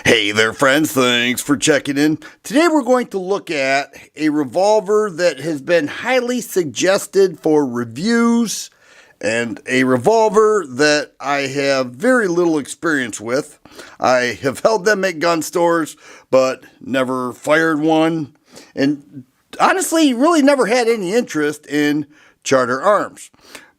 Hey there, friends. Thanks for checking in. Today we're going to look at a revolver that has been highly suggested for reviews and a revolver that I have very little experience with. I have held them at gun stores, but never fired one, and honestly, really never had any interest in Charter Arms.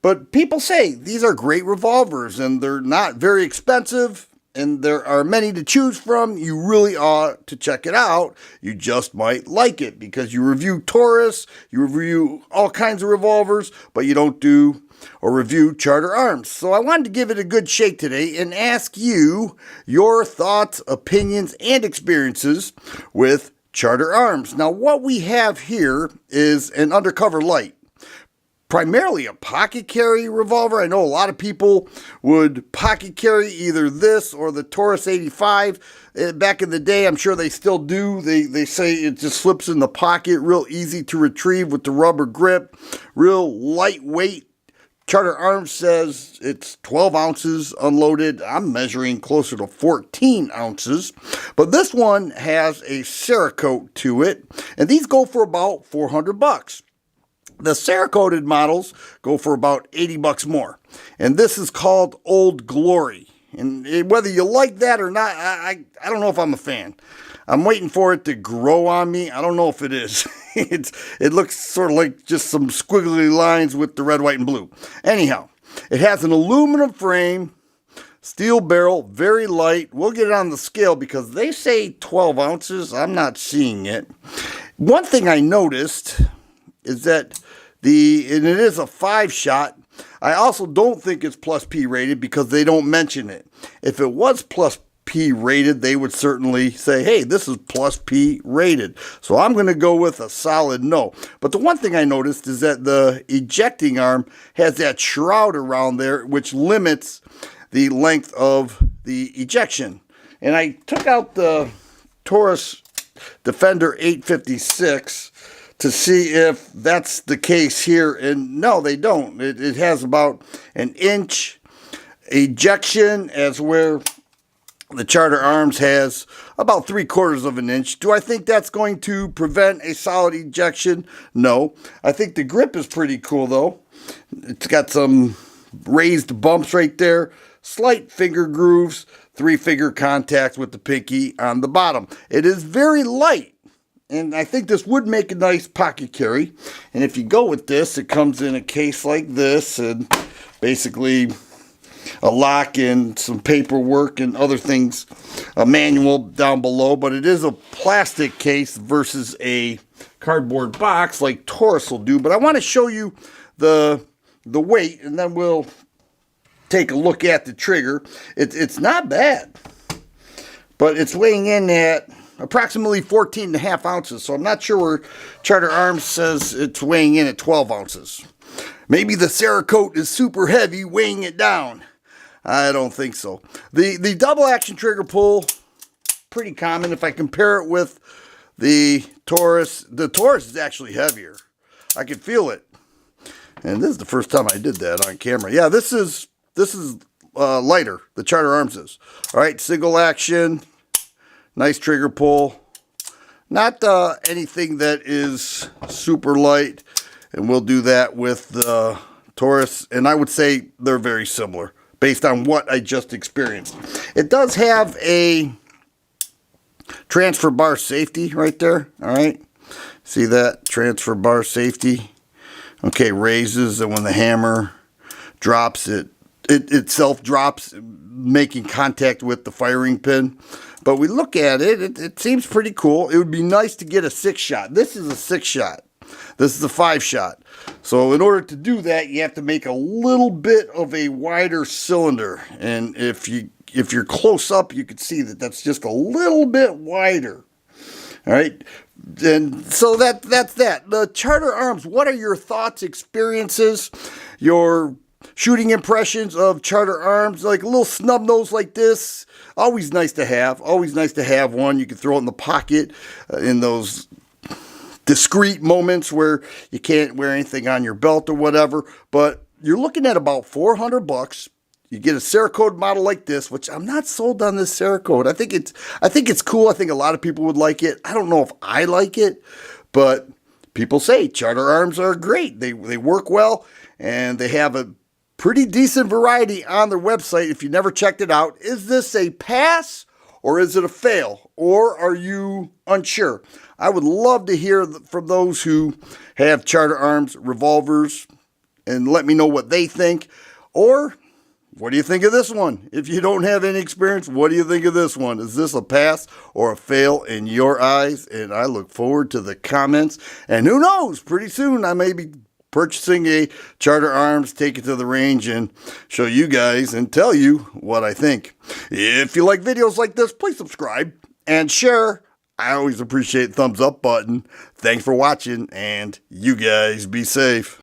But people say these are great revolvers and they're not very expensive, and there are many to choose from. You really ought to check it out. You just might like it because you review Taurus, you review all kinds of revolvers, but you don't do or review Charter Arms. So I wanted to give it a good shake today and ask you your thoughts, opinions, and experiences with Charter Arms. Now, what we have here is an undercover light. Primarily a pocket carry revolver. I know a lot of people would pocket carry either this or the Taurus 85. Back in the day, I'm sure they still do. They say it just slips in the pocket, real easy to retrieve with the rubber grip, real lightweight. Charter Arms says it's 12 ounces unloaded. I'm measuring closer to 14 ounces. But this one has a Cerakote to it, and these go for about $400. The Cerakoted models go for about $80 more. And this is called Old Glory. And whether you like that or not, I don't know if I'm a fan. I'm waiting for it to grow on me. I don't know if it is. It looks sort of like just some squiggly lines with the red, white, and blue. Anyhow, it has an aluminum frame, steel barrel, very light. We'll get it on the scale because they say 12 ounces. I'm not seeing it. One thing I noticed is that and it is a 5-shot. I also don't think it's plus P rated because they don't mention it. If it was plus P rated, they would certainly say, hey, this is plus P rated. So I'm going to go with a solid no. But the one thing I noticed is that the ejecting arm has that shroud around there, which limits the length of the ejection. And I took out the Taurus Defender 856 to see if that's the case here, and no, they don't. It has about an inch ejection, as where the Charter Arms has about 3/4 of an inch. Do I think that's going to prevent a solid ejection? No. I think the grip is pretty cool, though. It's got some raised bumps right there, slight finger grooves, 3-finger contact with the pinky on the bottom. It is very light. And I think this would make a nice pocket carry. And if you go with this, it comes in a case like this, and basically a lock and some paperwork and other things, a manual down below. But it is a plastic case versus a cardboard box like Taurus will do. But I want to show you the weight, and then we'll take a look at the trigger. It's not bad, but it's weighing in at approximately 14.5 ounces, so I'm not sure where Charter Arms says it's weighing in at 12 ounces. Maybe the Cerakote is super heavy, weighing it down. I don't think so. The double action trigger pull, pretty common. If I compare it with the Taurus is actually heavier. I can feel it. And this is the first time I did that on camera. Yeah, this is lighter. The Charter Arms is. All right, single action. Nice trigger pull. Not anything that is super light. And we'll do that with the Taurus. And I would say they're very similar based on what I just experienced. It does have a transfer bar safety right there. All right. See that? Transfer bar safety. Okay, raises, and when the hammer drops, it itself drops, making contact with the firing pin. But we look at it, it seems pretty cool. It would be nice to get a 6-shot. This is a 6-shot. This is a 5-shot. So in order to do that, you have to make a little bit of a wider cylinder. And if you're close up, you can see that that's just a little bit wider. All right. And so that's that. The Charter Arms, what are your thoughts, experiences, your shooting impressions of Charter Arms? Like a little snub nose like this, always nice to have. Always nice to have one. You can throw it in the pocket in those discreet moments where you can't wear anything on your belt or whatever. But you're looking at about $400. you get a Cerakote model like this, which I'm not sold on this Cerakote. I think it's cool. I think a lot of people would like it. I don't know if I like it, but people say Charter Arms are great. They work well, and they have a pretty decent variety on their website. If you never checked it out, is this a pass or is it a fail? Or are you unsure? I would love to hear from those who have Charter Arms revolvers and let me know what they think. Or what do you think of this one? If you don't have any experience, what do you think of this one? Is this a pass or a fail in your eyes? And I look forward to the comments. And who knows, pretty soon I may be purchasing a Charter Arms, take it to the range, and show you guys and tell you what I think. If you like videos like this, please subscribe and share. I always appreciate the thumbs up button. Thanks for watching, and you guys be safe.